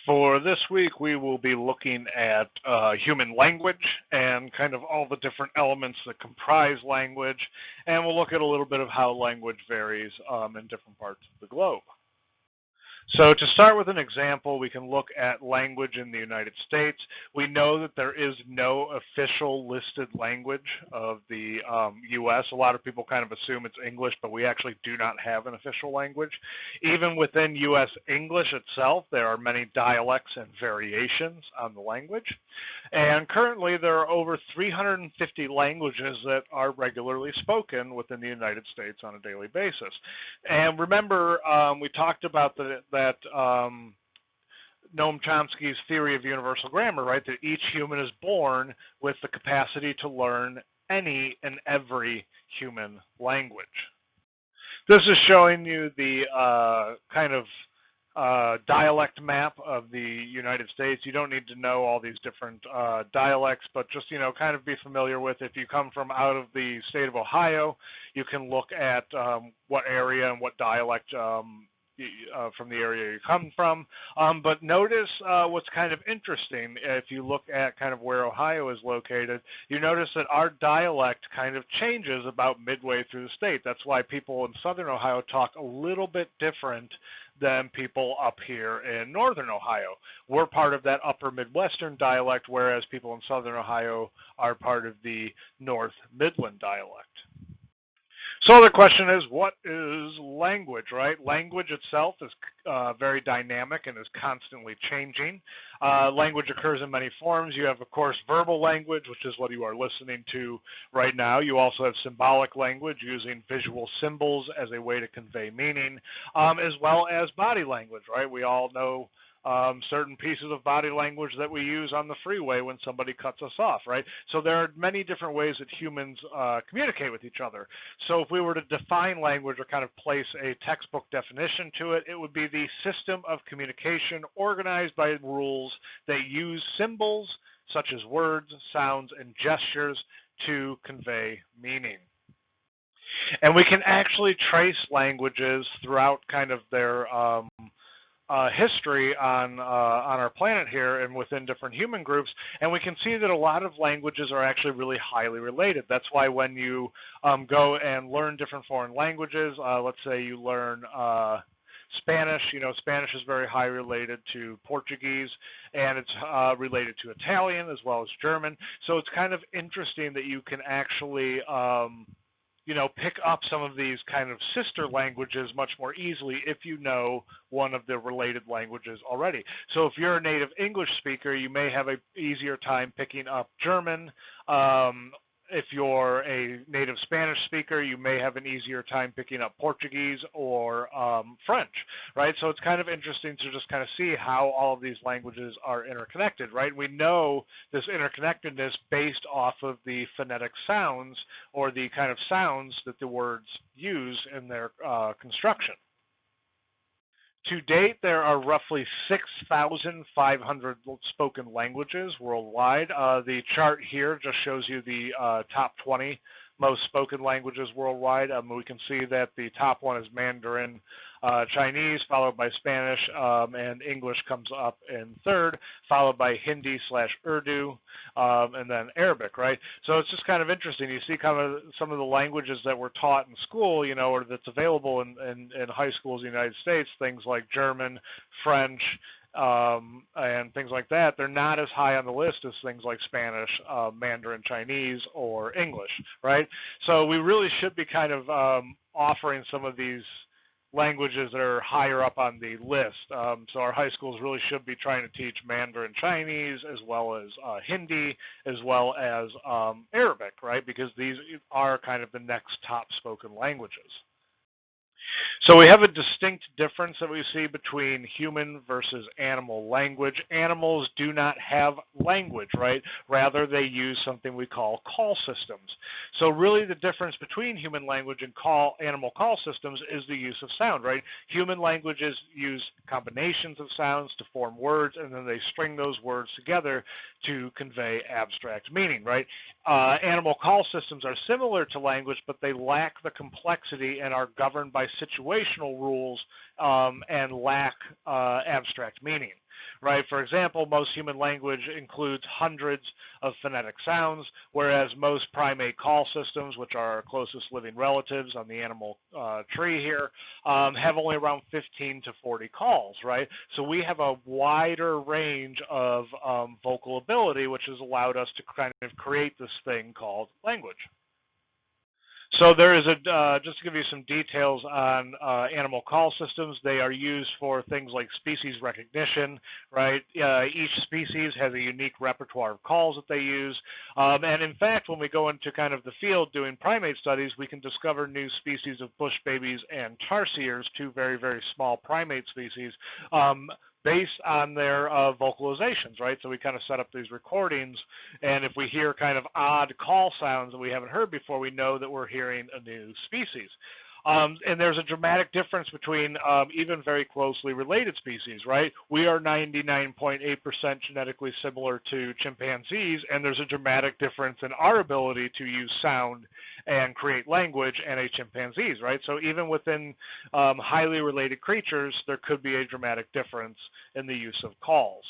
For this week, we will be looking at human language and kind of all the different elements that comprise language, and we'll look at a little bit of how language varies in different parts of the globe. So to start with an example, we can look at language in the United States. We know that there is no official listed language of the U.S. A lot of people kind of assume it's English, but we actually do not have an official language. Even within U.S. English itself, there are many dialects and variations on the language. And currently, there are over 350 languages that are regularly spoken within the United States on a daily basis. And remember, we talked about that Noam Chomsky's theory of universal grammar, right? That each human is born with the capacity to learn any and every human language. This is showing you the kind of dialect map of the United States. You don't need to know all these different dialects, but just, kind of be familiar with. If you come from out of the state of Ohio, you can look at what area and what dialect from the area you come from. But notice what's kind of interesting. If you look at kind of where Ohio is located, you notice that our dialect kind of changes about midway through the state. That's why people in southern Ohio talk a little bit different than people up here in northern Ohio. We're part of that upper Midwestern dialect, whereas people in southern Ohio are part of the North Midland dialect. So the question is, what is language, right? Language itself is very dynamic and is constantly changing. Language occurs in many forms. You have, of course, verbal language, which is what you are listening to right now. You also have symbolic language, using visual symbols as a way to convey meaning, as well as body language, right? We all know certain pieces of body language that we use on the freeway when somebody cuts us off, right? So there are many different ways that humans communicate with each other. So if we were to define language or kind of place a textbook definition to it, it would be the system of communication organized by rules that use symbols such as words, sounds, and gestures to convey meaning. And we can actually trace languages throughout kind of their history on our planet here and within different human groups, and we can see that a lot of languages are actually really highly related. That's why when you go and learn different foreign languages, let's say you learn Spanish, Spanish is very highly related to Portuguese, and it's related to Italian as well as German. So it's kind of interesting that you can actually pick up some of these kind of sister languages much more easily if you know one of the related languages already. So if you're a native English speaker, you may have an easier time picking up German. If you're a native Spanish speaker, you may have an easier time picking up Portuguese or French, right? So it's kind of interesting to just kind of see how all of these languages are interconnected, right? We know this interconnectedness based off of the phonetic sounds or the kind of sounds that the words use in their construction. To date, there are roughly 6,500 spoken languages worldwide. The chart here just shows you the top 20 most spoken languages worldwide. We can see that the top one is Mandarin Chinese, followed by Spanish, and English comes up in third, followed by Hindi/Urdu, and then Arabic, right? So it's just kind of interesting. You see kind of some of the languages that were taught in school, or that's available in high schools in the United States, things like German, French, and things like that. They're not as high on the list as things like Spanish, Mandarin Chinese, or English, right? So we really should be kind of offering some of these languages that are higher up on the list. So our high schools really should be trying to teach Mandarin Chinese as well as Hindi, as well as Arabic, right? Because these are kind of the next top spoken languages. So we have a distinct difference that we see between human versus animal language. Animals do not have language, right? Rather, they use something we call call systems. So really the difference between human language and animal call systems is the use of sound, right? Human languages use combinations of sounds to form words, and then they string those words together to convey abstract meaning, right? Animal call systems are similar to language, but they lack the complexity and are governed by situational rules and lack abstract meaning. right? For example, most human language includes hundreds of phonetic sounds, whereas most primate call systems, which are our closest living relatives on the animal tree here, have only around 15 to 40 calls, right? So we have a wider range of vocal ability, which has allowed us to kind of create this thing called language. So there is just to give you some details on animal call systems, they are used for things like species recognition, right? Each species has a unique repertoire of calls that they use. And in fact, when we go into kind of the field doing primate studies, we can discover new species of bush babies and tarsiers, two very, very small primate species, based on their vocalizations, right? So we kind of set up these recordings, and if we hear kind of odd call sounds that we haven't heard before, we know that we're hearing a new species. And there's a dramatic difference between even very closely related species, right? We are 99.8% genetically similar to chimpanzees, and there's a dramatic difference in our ability to use sound and create language and a chimpanzees, right? So even within highly related creatures, there could be a dramatic difference in the use of calls.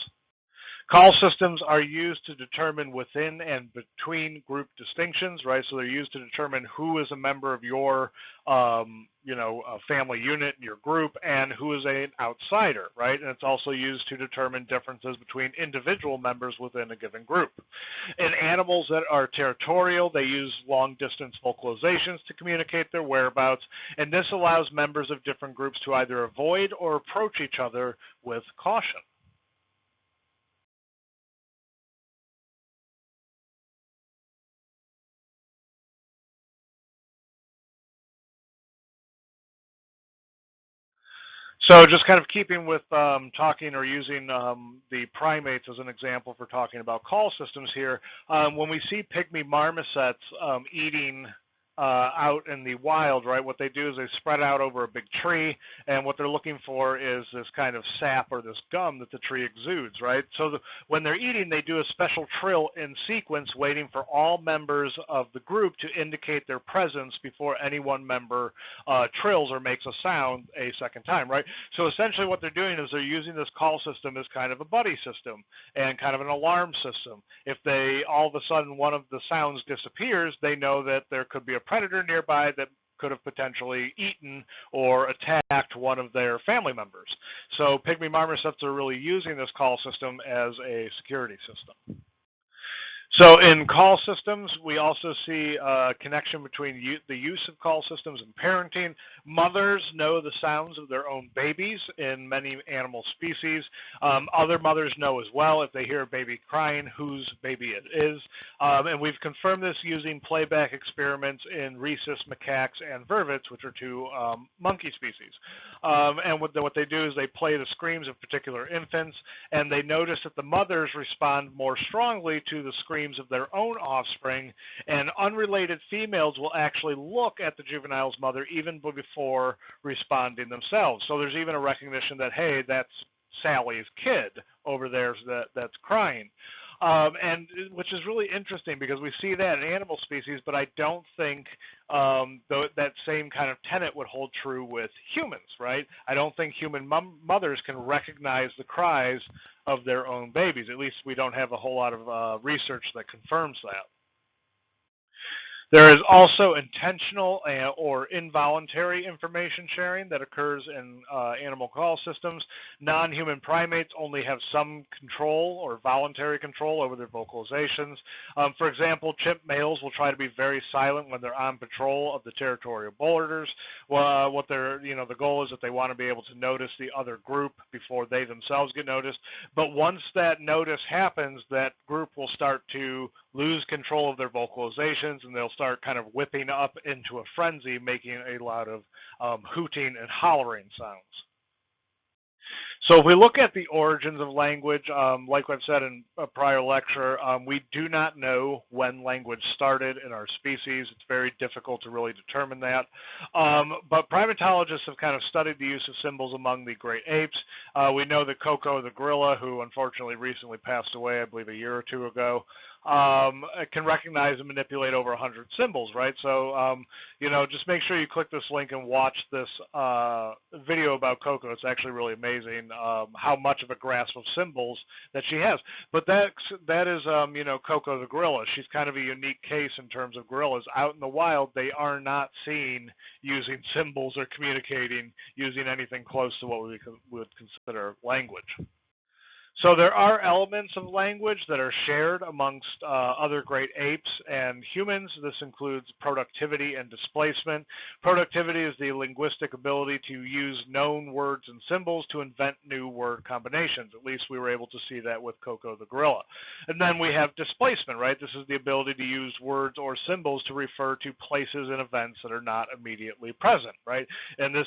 Call systems are used to determine within and between group distinctions, right? So they're used to determine who is a member of your, family unit, your group, and who is an outsider, right? And it's also used to determine differences between individual members within a given group. In animals that are territorial, they use long-distance vocalizations to communicate their whereabouts, and this allows members of different groups to either avoid or approach each other with caution. So just kind of keeping with talking or using the primates as an example for talking about call systems here, when we see pygmy marmosets eating out in the wild, right, what they do is they spread out over a big tree, and what they're looking for is this kind of sap or this gum that the tree exudes, right? So when they're eating, they do a special trill in sequence, waiting for all members of the group to indicate their presence before any one member trills or makes a sound a second time, right? So essentially what they're doing is they're using this call system as kind of a buddy system and kind of an alarm system. If they all of a sudden one of the sounds disappears, they know that there could be a predator nearby that could have potentially eaten or attacked one of their family members. So pygmy marmosets are really using this call system as a security system. So in call systems, we also see a connection between the use of call systems and parenting. Mothers know the sounds of their own babies in many animal species. Other mothers know as well if they hear a baby crying whose baby it is. And we've confirmed this using playback experiments in rhesus macaques and vervets, which are two monkey species. And what they do is they play the screams of particular infants, and they notice that the mothers respond more strongly to the screams of their own offspring, and unrelated females will actually look at the juvenile's mother even before responding themselves. So there's even a recognition that, hey, that's Sally's kid over there that's crying. And which is really interesting because we see that in animal species, but I don't think that same kind of tenet would hold true with humans, right? I don't think human mothers can recognize the cries of their own babies. At least we don't have a whole lot of research that confirms that. There is also intentional or involuntary information sharing that occurs in animal call systems. Non-human primates only have some control or voluntary control over their vocalizations. For example, chimp males will try to be very silent when they're on patrol of the territorial borders. What the goal is that they want to be able to notice the other group before they themselves get noticed. But once that notice happens, that group will start to lose control of their vocalizations, and they'll start kind of whipping up into a frenzy, making a lot of hooting and hollering sounds. So if we look at the origins of language, like I've said in a prior lecture, we do not know when language started in our species. It's very difficult to really determine that. But primatologists have kind of studied the use of symbols among the great apes. We know that Koko the gorilla, who unfortunately recently passed away, I believe a year or two ago, can recognize and manipulate over 100 symbols, right? So, just make sure you click this link and watch this video about Coco. It's actually really amazing how much of a grasp of symbols that she has. But that is, Coco the gorilla. She's kind of a unique case in terms of gorillas. Out in the wild, they are not seen using symbols or communicating using anything close to what we would consider language. So there are elements of language that are shared amongst other great apes and humans. This includes productivity and displacement. Productivity is the linguistic ability to use known words and symbols to invent new word combinations. At least we were able to see that with Coco the gorilla. And then we have displacement, right? This is the ability to use words or symbols to refer to places and events that are not immediately present, right? And this,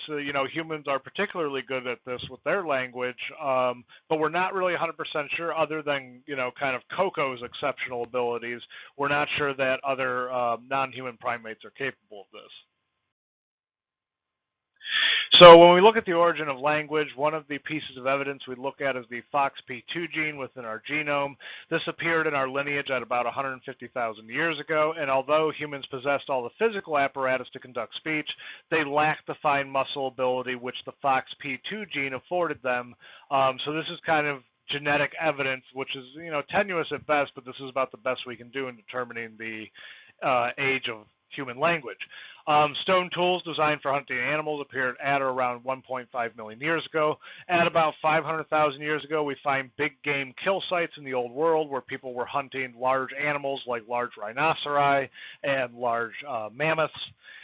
humans are particularly good at this with their language, but we're not really 100% sure, other than kind of Coco's exceptional abilities. We're not sure that other non-human primates are capable of this. So when we look at the origin of language, one of the pieces of evidence we look at is the FOXP2 gene within our genome. This appeared in our lineage at about 150,000 years ago, and although humans possessed all the physical apparatus to conduct speech, they lacked the fine muscle ability which the FOXP2 gene afforded them. So this is kind of genetic evidence, which is tenuous at best, but this is about the best we can do in determining the age of human language. Stone tools designed for hunting animals appeared at or around 1.5 million years ago. At about 500,000 years ago, we find big game kill sites in the old world where people were hunting large animals like large rhinoceri and large mammoths.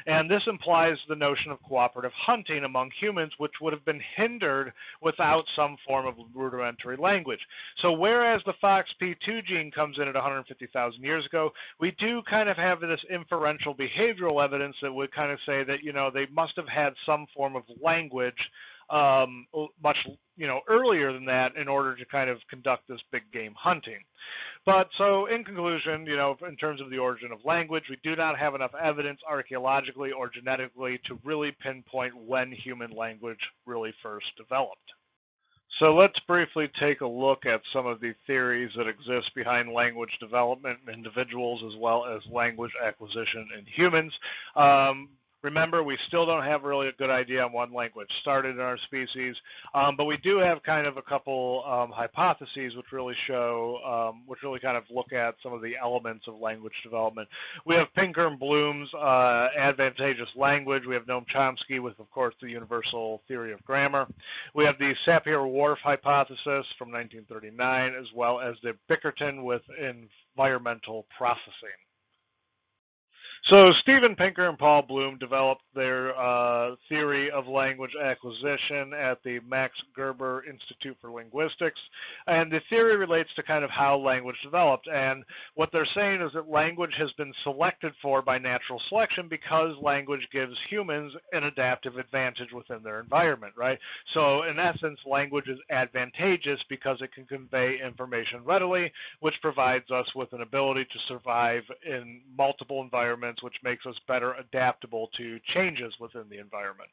And this implies the notion of cooperative hunting among humans, which would have been hindered without some form of rudimentary language. So whereas the FOXP2 gene comes in at 150,000 years ago, we do kind of have this inferential behavioral evidence that would kind of say that, they must have had some form of language much, earlier than that in order to kind of conduct this big game hunting. But so in conclusion, in terms of the origin of language, we do not have enough evidence archaeologically or genetically to really pinpoint when human language really first developed. So let's briefly take a look at some of the theories that exist behind language development in individuals as well as language acquisition in humans. Remember, we still don't have really a good idea on when language started in our species, but we do have kind of a couple hypotheses which really show, which really kind of look at some of the elements of language development. We have Pinker and Bloom's advantageous language. We have Noam Chomsky with, of course, the universal theory of grammar. We have the Sapir-Whorf hypothesis from 1939, as well as the Bickerton with environmental processing. So Steven Pinker and Paul Bloom developed their theory of language acquisition at the Max Gerber Institute for Linguistics, and the theory relates to kind of how language developed. And what they're saying is that language has been selected for by natural selection because language gives humans an adaptive advantage within their environment, right? So in essence, language is advantageous because it can convey information readily, which provides us with an ability to survive in multiple environments, which makes us better adaptable to changes within the environment.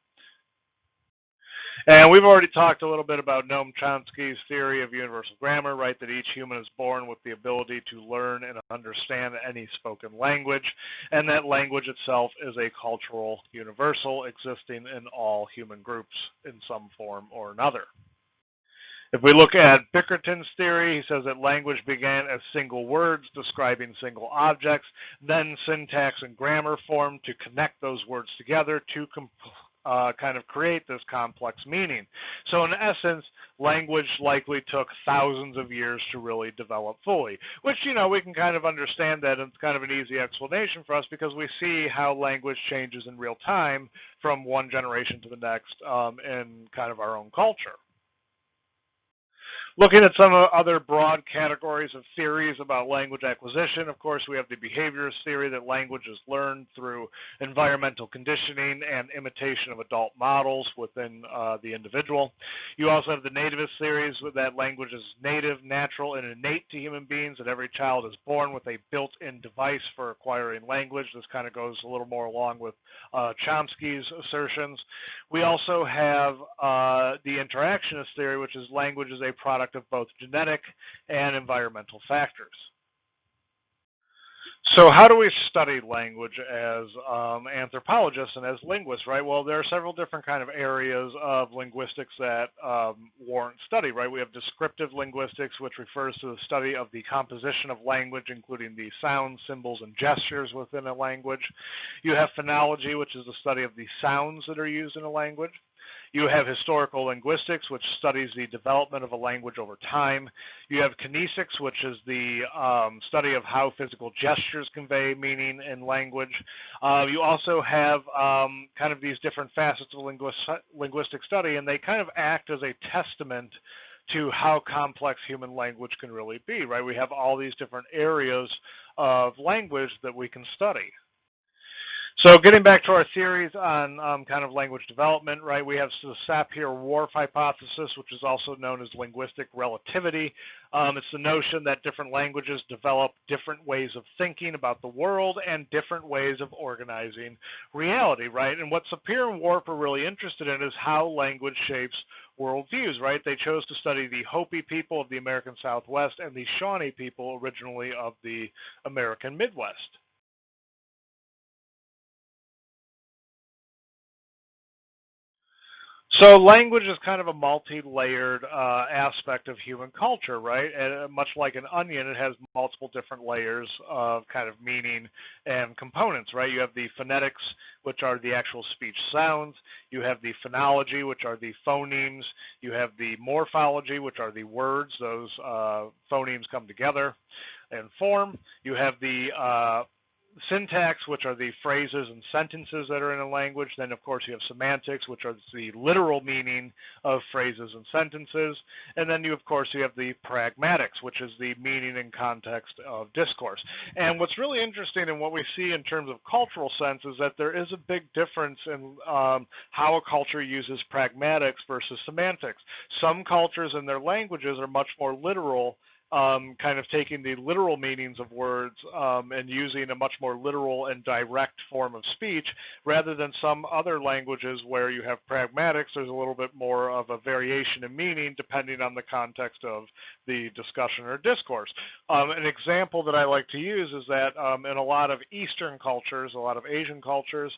And we've already talked a little bit about Noam Chomsky's theory of universal grammar, right, that each human is born with the ability to learn and understand any spoken language, and that language itself is a cultural universal existing in all human groups in some form or another. If we look at Bickerton's theory, he says that language began as single words describing single objects, then syntax and grammar formed to connect those words together to kind of create this complex meaning. So in essence, language likely took thousands of years to really develop fully, which, we can kind of understand that, and it's kind of an easy explanation for us because we see how language changes in real time from one generation to the next in kind of our own culture. Looking at some other broad categories of theories about language acquisition, of course, we have the behaviorist theory that language is learned through environmental conditioning and imitation of adult models within the individual. You also have the nativist theories that language is native, natural, and innate to human beings, that every child is born with a built-in device for acquiring language. This kind of goes a little more along with Chomsky's assertions. We also have the interactionist theory, which is language is a product of both genetic and environmental factors. So how do we study language as anthropologists and as linguists, right? Well, there are several different kind of areas of linguistics that warrant study, right? We have descriptive linguistics, which refers to the study of the composition of language, including the sounds, symbols, and gestures within a language. You have phonology, which is the study of the sounds that are used in a language. You have historical linguistics, which studies the development of a language over time. You have kinesics, which is the study of how physical gestures convey meaning in language. You also have kind of these different facets of linguistic study, and they kind of act as a testament to how complex human language can really be, right? We have all these different areas of language that we can study. So getting back to our theories on kind of language development, right, we have the Sapir-Whorf hypothesis, which is also known as linguistic relativity. It's the notion that different languages develop different ways of thinking about the world and different ways of organizing reality, right? And what Sapir and Whorf are really interested in is how language shapes worldviews, right? They chose to study the Hopi people of the American Southwest and the Shawnee people originally of the American Midwest. So language is kind of a multi-layered aspect of human culture, right? And much like an onion, it has multiple different layers of kind of meaning and components, right? You have the phonetics, which are the actual speech sounds. You have the phonology, which are the phonemes. You have the morphology, which are the words. Those phonemes come together and form. You have the syntax, which are the phrases and sentences that are in a language. Then, of course, you have semantics, which are the literal meaning of phrases and sentences. And then, of course, you have the pragmatics, which is the meaning and context of discourse. And what's really interesting and what we see in terms of cultural sense is that there is a big difference in how a culture uses pragmatics versus semantics. Some cultures in their languages are much more literal, kind of taking the literal meanings of words and using a much more literal and direct form of speech, rather than some other languages where you have pragmatics. There's a little bit more of a variation in meaning depending on the context of the discussion or discourse. An example that I like to use is that in a lot of Eastern cultures, a lot of Asian cultures,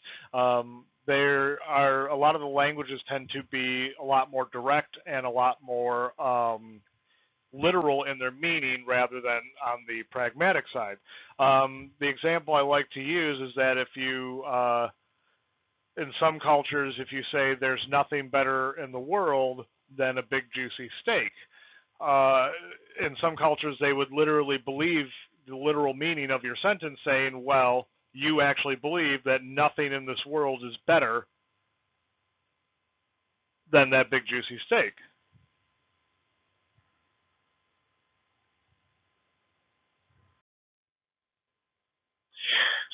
there are a lot of the languages tend to be a lot more direct and a lot more literal in their meaning rather than on the pragmatic side. The example I like to use is that if you, in some cultures, if you say there's nothing better in the world than a big juicy steak, in some cultures they would literally believe the literal meaning of your sentence, saying, well, you actually believe that nothing in this world is better than that big juicy steak.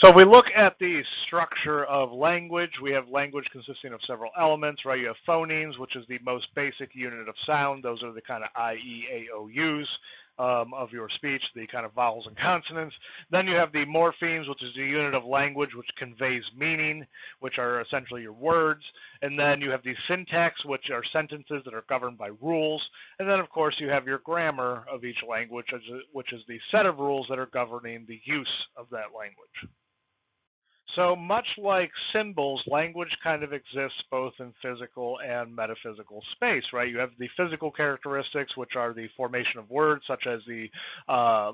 So if we look at the structure of language, we have language consisting of several elements, right? You have phonemes, which is the most basic unit of sound. Those are the kind of I, E, A, O, U's of your speech, the kind of vowels and consonants. Then you have the morphemes, which is the unit of language which conveys meaning, which are essentially your words. And then you have the syntax, which are sentences that are governed by rules. And then, of course, you have your grammar of each language, which is the set of rules that are governing the use of that language. So much like symbols, language kind of exists both in physical and metaphysical space, right? You have the physical characteristics, which are the formation of words, such as the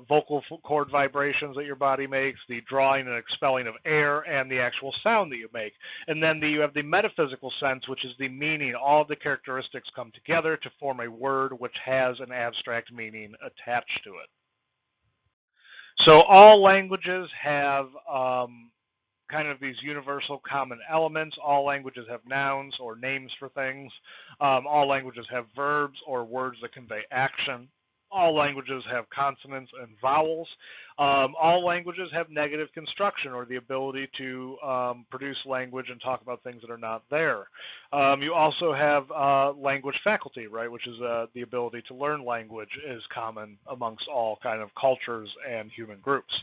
vocal cord vibrations that your body makes, the drawing and expelling of air, and the actual sound that you make. And then you have the metaphysical sense, which is the meaning. All of the characteristics come together to form a word which has an abstract meaning attached to it. So all languages have kind of these universal common elements. All languages have nouns or names for things. All languages have verbs or words that convey action. All languages have consonants and vowels. All languages have negative construction, or the ability to produce language and talk about things that are not there. You also have language faculty, right, which is the ability to learn language is common amongst all kind of cultures and human groups.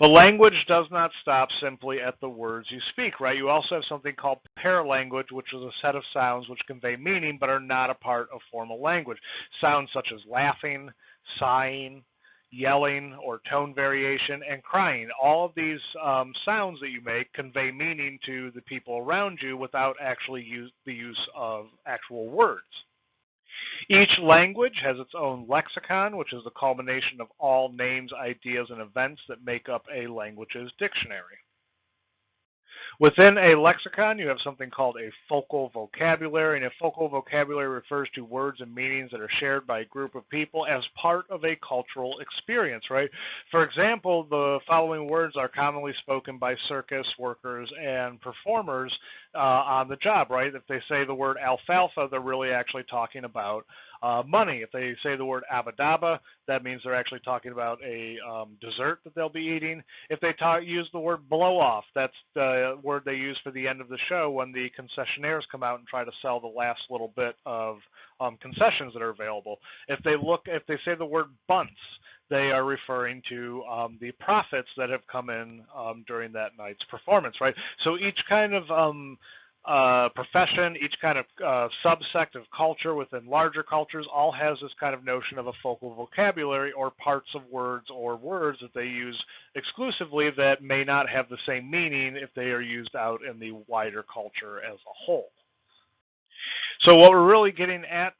The language does not stop simply at the words you speak, right? You also have something called paralanguage, which is a set of sounds which convey meaning but are not a part of formal language. Sounds such as laughing, sighing, yelling or tone variation, and crying. All of these sounds that you make convey meaning to the people around you without actually the use of actual words. Each language has its own lexicon, which is the culmination of all names, ideas, and events that make up a language's dictionary. Within a lexicon, you have something called a focal vocabulary, and a focal vocabulary refers to words and meanings that are shared by a group of people as part of a cultural experience, right? For example, the following words are commonly spoken by circus workers and performers on the job, right? If they say the word alfalfa, they're really actually talking about money. If they say the word abadaba, that means they're actually talking about a dessert that they'll be eating. If they use the word blow off, that's the word they use for the end of the show when the concessionaires come out and try to sell the last little bit of concessions that are available. If they say the word bunts, they are referring to the profits that have come in during that night's performance, right? So each kind of profession, each kind of subsect of culture within larger cultures all has this kind of notion of a focal vocabulary or parts of words or words that they use exclusively that may not have the same meaning if they are used out in the wider culture as a whole. So what we're really getting at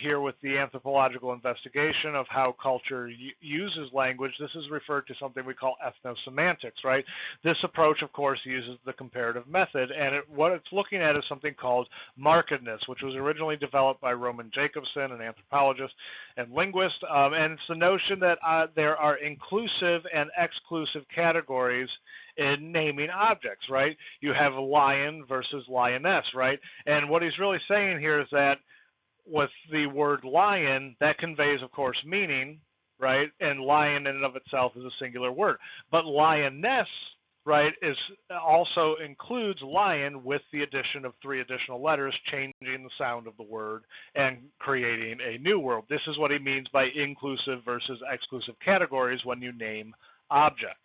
here with the anthropological investigation of how culture uses language, this is referred to something we call ethnosemantics, right? This approach, of course, uses the comparative method, and what it's looking at is something called markedness, which was originally developed by Roman Jacobson, an anthropologist and linguist, and it's the notion that there are inclusive and exclusive categories in naming objects, right? You have lion versus lioness, right? And what he's really saying here is that with the word lion, that conveys, of course, meaning, right? And lion in and of itself is a singular word. But lioness, right, also includes lion with the addition of 3 additional letters, changing the sound of the word and creating a new word. This is what he means by inclusive versus exclusive categories when you name objects.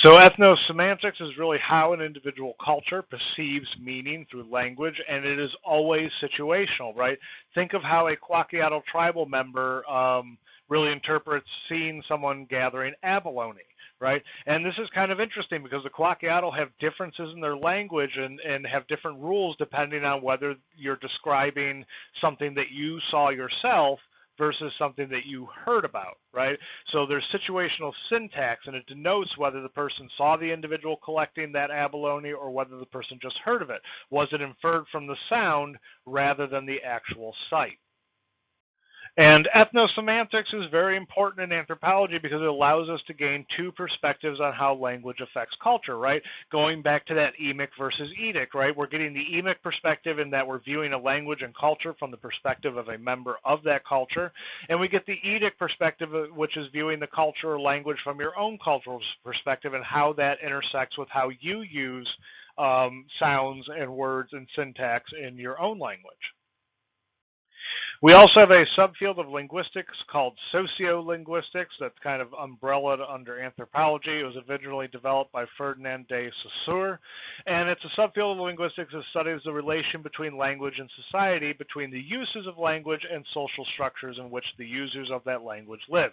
So ethnosemantics is really how an individual culture perceives meaning through language, and it is always situational, right? Think of how a Cuyahoga tribal member really interprets seeing someone gathering abalone, right? And this is kind of interesting because the Cuyahoga have differences in their language and have different rules depending on whether you're describing something that you saw yourself versus something that you heard about, right? So there's situational syntax, and it denotes whether the person saw the individual collecting that abalone or whether the person just heard of it. Was it inferred from the sound rather than the actual sight? And ethnosemantics is very important in anthropology because it allows us to gain 2 perspectives on how language affects culture, right? Going back to that emic versus edict, right? We're getting the emic perspective in that we're viewing a language and culture from the perspective of a member of that culture. And we get the edict perspective, which is viewing the culture or language from your own cultural perspective and how that intersects with how you use sounds and words and syntax in your own language. We also have a subfield of linguistics called sociolinguistics that's kind of umbrellaed under anthropology. It was originally developed by Ferdinand de Saussure, and it's a subfield of linguistics that studies the relation between language and society, between the uses of language and social structures in which the users of that language live,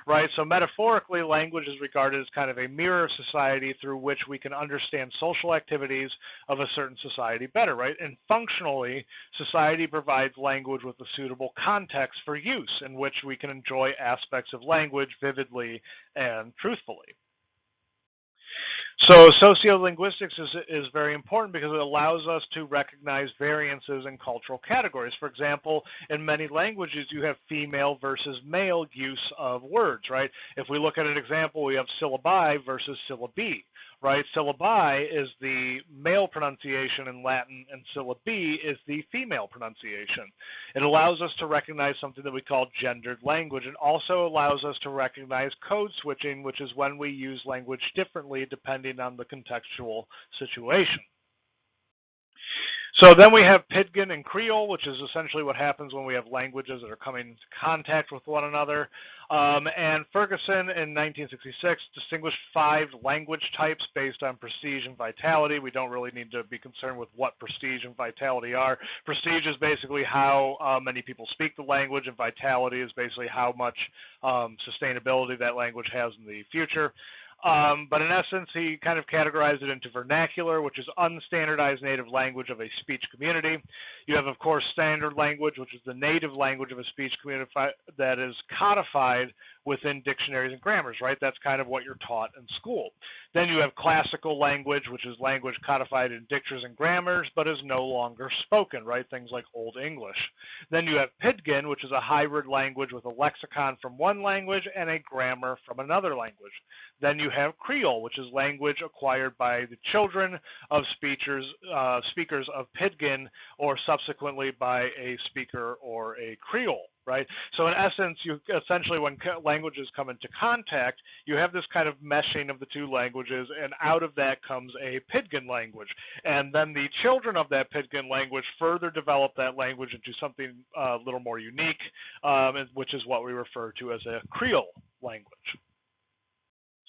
right? So metaphorically, language is regarded as kind of a mirror of society through which we can understand social activities of a certain society better, right? And functionally, society provides language with a suitable context for use in which we can enjoy aspects of language vividly and truthfully. So sociolinguistics is very important because it allows us to recognize variances in cultural categories. For example, in many languages, you have female versus male use of words, right? If we look at an example, we have syllabi versus syllabi, right? Syllabi is the male pronunciation in Latin, and syllabi is the female pronunciation. It allows us to recognize something that we call gendered language, and also allows us to recognize code switching, which is when we use language differently depending on the contextual situation. So then we have Pidgin and Creole, which is essentially what happens when we have languages that are coming into contact with one another. And Ferguson in 1966 distinguished 5 language types based on prestige and vitality. We don't really need to be concerned with what prestige and vitality are. Prestige is basically how many people speak the language, and vitality is basically how much sustainability that language has in the future. But in essence, he kind of categorized it into vernacular, which is unstandardized native language of a speech community. You have, of course, standard language, which is the native language of a speech community that is codified within dictionaries and grammars, right? That's kind of what you're taught in school. Then you have classical language, which is language codified in dictionaries and grammars, but is no longer spoken, right? Things like Old English. Then you have Pidgin, which is a hybrid language with a lexicon from one language and a grammar from another language. Then you have Creole, which is language acquired by the children of speakers of Pidgin, or subsequently by a speaker or a Creole, right? So in essence, you essentially, when languages come into contact, you have this kind of meshing of the two languages, and out of that comes a Pidgin language. And then the children of that Pidgin language further develop that language into something a little more unique, which is what we refer to as a Creole language.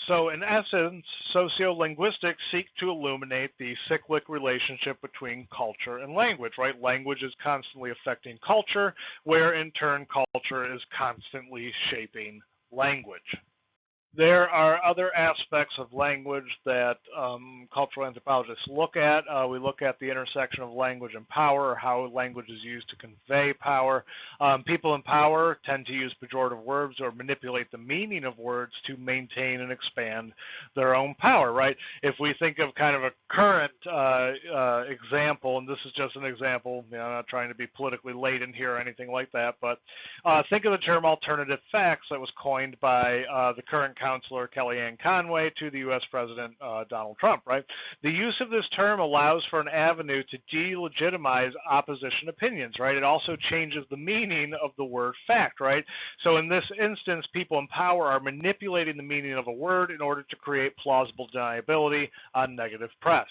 So in essence, sociolinguistics seek to illuminate the cyclic relationship between culture and language, right? Language is constantly affecting culture, where in turn culture is constantly shaping language. There are other aspects of language that cultural anthropologists look at. We look at the intersection of language and power, or how language is used to convey power. People in power tend to use pejorative words or manipulate the meaning of words to maintain and expand their own power, right? If we think of kind of a current example, and this is just an example, I'm not trying to be politically laden here or anything like that, but think of the term alternative facts that was coined by the current Counselor Kellyanne Conway to the U.S. President Donald Trump, right? The use of this term allows for an avenue to delegitimize opposition opinions, right? It also changes the meaning of the word fact, right? So in this instance, people in power are manipulating the meaning of a word in order to create plausible deniability on negative press.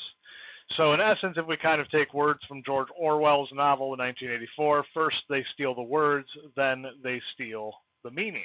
So in essence, if we kind of take words from George Orwell's novel in 1984, first they steal the words, then they steal the meaning.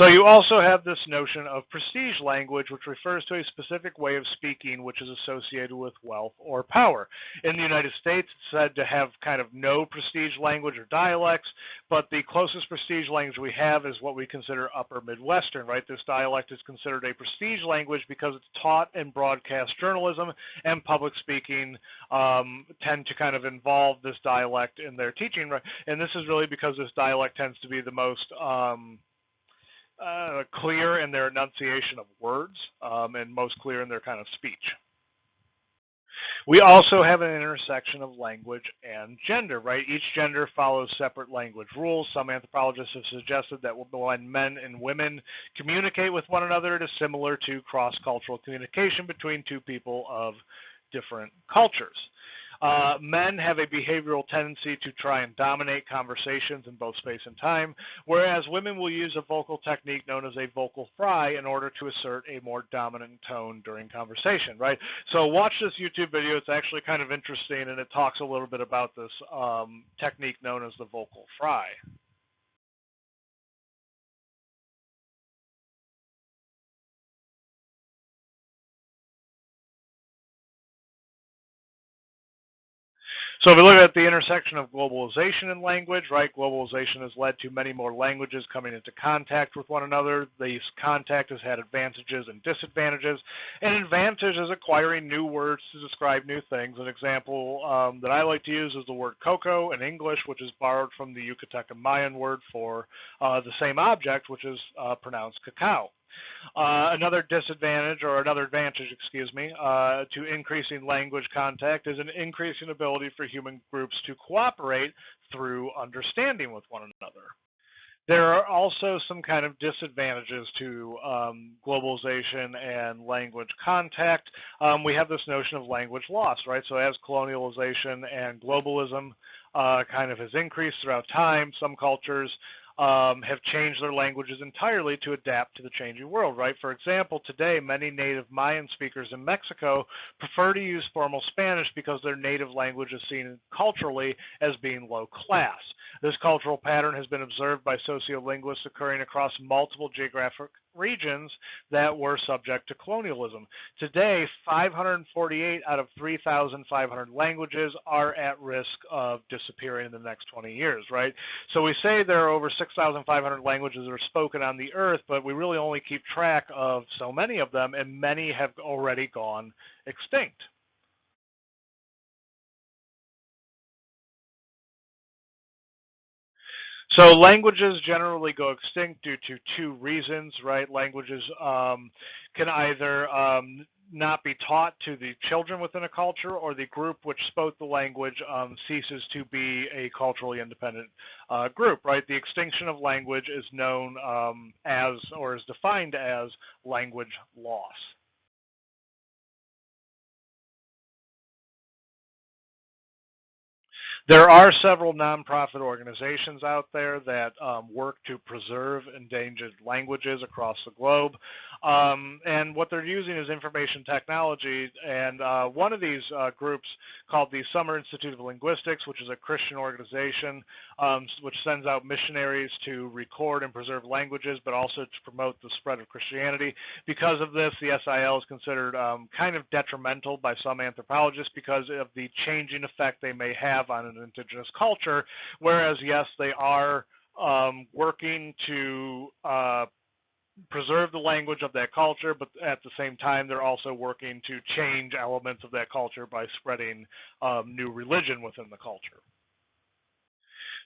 So you also have this notion of prestige language, which refers to a specific way of speaking which is associated with wealth or power. In the United States, it's said to have kind of no prestige language or dialects, but the closest prestige language we have is what we consider Upper Midwestern, right? This dialect is considered a prestige language because it's taught in broadcast journalism, and public speaking tend to kind of involve this dialect in their teaching, right? And this is really because this dialect tends to be the most clear in their enunciation of words, and most clear in their kind of speech. We also have an intersection of language and gender, right? Each gender follows separate language rules. Some anthropologists have suggested that when men and women communicate with one another, it is similar to cross-cultural communication between two people of different cultures. Men have a behavioral tendency to try and dominate conversations in both space and time, whereas women will use a vocal technique known as a vocal fry in order to assert a more dominant tone during conversation, right? So watch this YouTube video. It's actually kind of interesting, and it talks a little bit about this technique known as the vocal fry. So if we look at the intersection of globalization and language, right, globalization has led to many more languages coming into contact with one another. This contact has had advantages and disadvantages. An advantage is acquiring new words to describe new things. An example that I like to use is the word cocoa in English, which is borrowed from the Yucatecan Mayan word for the same object, which is pronounced cacao. Another disadvantage, or another advantage, to increasing language contact is an increasing ability for human groups to cooperate through understanding with one another. There are also some kind of disadvantages to globalization and language contact. We have this notion of language loss, right? So as colonialization and globalism kind of has increased throughout time, some cultures have changed their languages entirely to adapt to the changing world, right? For example, today, many native Mayan speakers in Mexico prefer to use formal Spanish because their native language is seen culturally as being low class. This cultural pattern has been observed by sociolinguists occurring across multiple geographic regions that were subject to colonialism. Today, 548 out of 3,500 languages are at risk of disappearing in the next 20 years, right? So we say there are over 6,500 languages that are spoken on the earth, but we really only keep track of so many of them, and many have already gone extinct. So languages generally go extinct due to two reasons, right? Languages can either not be taught to the children within a culture, or the group which spoke the language ceases to be a culturally independent group, right? The extinction of language is known as, or is defined as, language loss. There are several nonprofit organizations out there that work to preserve endangered languages across the globe. And what they're using is information technology. And one of these groups, called the Summer Institute of Linguistics, which is a Christian organization, which sends out missionaries to record and preserve languages, but also to promote the spread of Christianity. Because of this, the SIL is considered kind of detrimental by some anthropologists because of the changing effect they may have on an indigenous culture, whereas yes, they are working to preserve the language of that culture, but at the same time, they're also working to change elements of that culture by spreading new religion within the culture.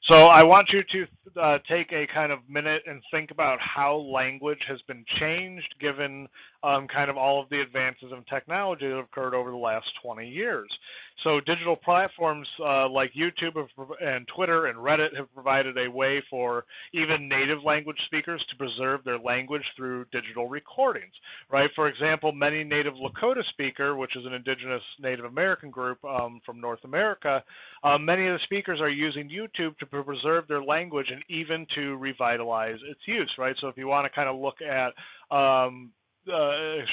So I want you to take a kind of minute and think about how language has been changed given kind of all of the advances in technology that have occurred over the last 20 years. So digital platforms like YouTube and Twitter and Reddit have provided a way for even native language speakers to preserve their language through digital recordings, right? For example, many native Lakota speaker, which is an indigenous Native American group from North America, many of the speakers are using YouTube to preserve their language and even to revitalize its use, right? So if you want to kind of look at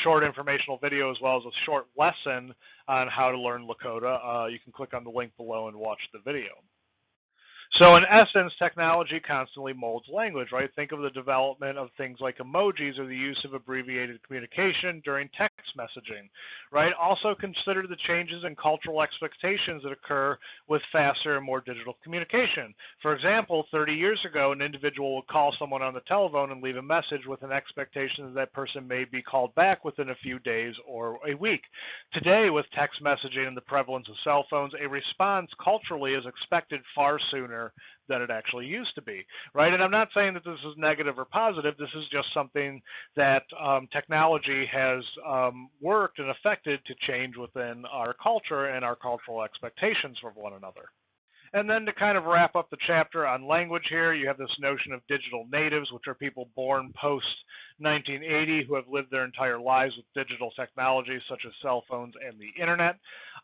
short informational video as well as a short lesson on how to learn Lakota, you can click on the link below and watch the video. So in essence, technology constantly molds language, right? Think of the development of things like emojis or the use of abbreviated communication during text messaging, right? Also consider the changes in cultural expectations that occur with faster and more digital communication. For example, 30 years ago, an individual would call someone on the telephone and leave a message with an expectation that that person may be called back within a few days or a week. Today, with text messaging and the prevalence of cell phones, a response culturally is expected far sooner than it actually used to be, right? And I'm not saying that this is negative or positive. This is just something that technology has worked and affected to change within our culture and our cultural expectations for one another. And then to kind of wrap up the chapter on language here, you have this notion of digital natives, which are people born post 1980 who have lived their entire lives with digital technologies such as cell phones and the internet.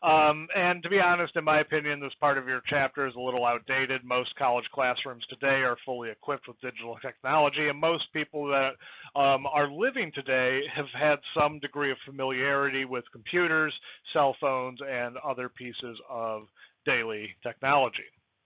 And to be honest, in my opinion, this part of your chapter is a little outdated. Most college classrooms today are fully equipped with digital technology, and most people that are living today have had some degree of familiarity with computers, cell phones, and other pieces of daily technology.